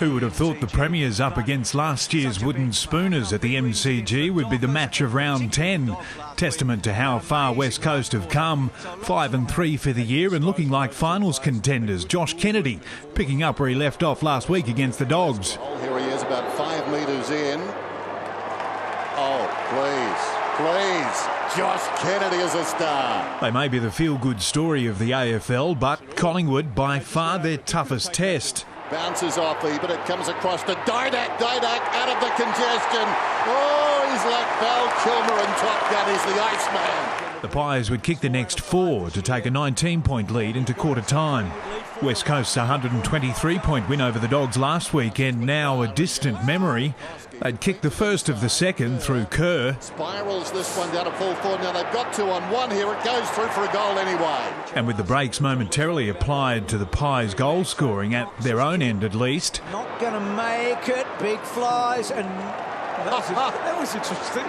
Who would have thought the Premiers up against last year's Wooden Spooners at the MCG would be the match of round 10? Testament to how far West Coast have come. 5-3 for the year and looking like finals contenders. Josh Kennedy picking up where he left off last week against the Dogs. Here he is, about 5 metres in. Oh, please. Josh Kennedy is a star. They may be the feel-good story of the AFL, but Collingwood by far their toughest test. Bounces off but it comes across to Didak out of the congestion. Oh, he's like Val Kilmer in Top Gun. He's the Iceman. The Pies would kick the next 4 to take a 19-point lead into quarter time. West Coast's 123-point win over the Dogs last weekend, now a distant memory. They'd kicked the first of the second through Kerr. Spirals this one down to full forward. Now they've got 2 on 1 here. It goes through for a goal anyway. And with the brakes momentarily applied to the Pies' goal scoring, at their own end at least. Not going to make it. Big flies. And that was interesting.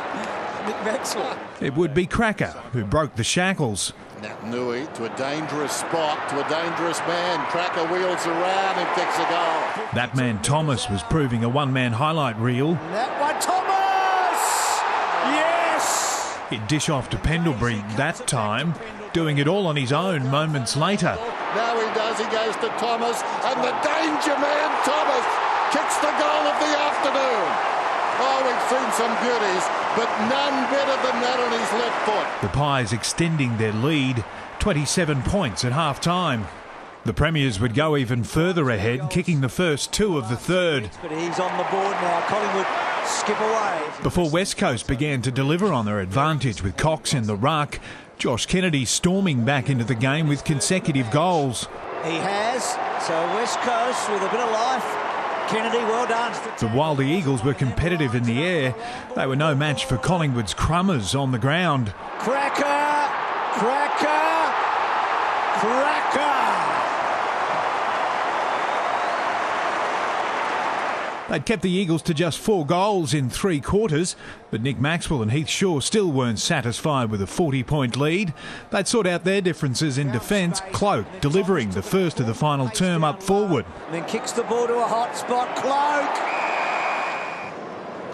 Nick Maxwell. It would be Cracker who broke the shackles. Nat Nui to a dangerous spot, to a dangerous man. Cracker wheels around and kicks a goal. That man Thomas was proving a one-man highlight reel. That one, Thomas! Yes! He'd dish off to Pendlebury that time, doing it all on his own moments later. Now he does, he goes to Thomas, and the danger man Thomas kicks the goal of the afternoon. Oh, we've seen some beauties, but none better than that on his left foot. The Pies extending their lead, 27 points at half-time. The Premiers would go even further ahead, kicking the first 2 of the third. But he's on the board now. Collingwood skip away. Before West Coast began to deliver on their advantage with Cox in the ruck, Josh Kennedy storming back into the game with consecutive goals. He has. So West Coast with a bit of life. Kennedy, well done. But while the Eagles were competitive in the air, they were no match for Collingwood's crummers on the ground. Cracker! They'd kept the Eagles to just 4 goals in 3 quarters, but Nick Maxwell and Heath Shaw still weren't satisfied with a 40-point lead. They'd sort out their differences in defence, Cloak delivering the first of the final term up forward. And then kicks the ball to a hot spot, Cloak!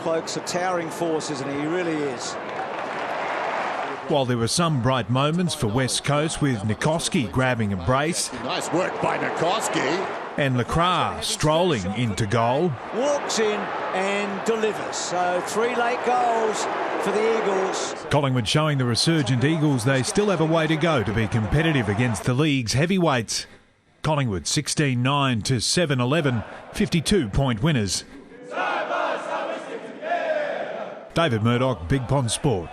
Cloak's a towering force, isn't he? He really is. While there were some bright moments for West Coast with Nikoski grabbing a brace. Nice work by Nikoski. And Lacroix strolling into goal. Walks in and delivers. So 3 late goals for the Eagles. Collingwood showing the resurgent Eagles they still have a way to go to be competitive against the league's heavyweights. Collingwood 16-9 to 7-11, 52-point winners. David Murdoch, Big Pond Sport.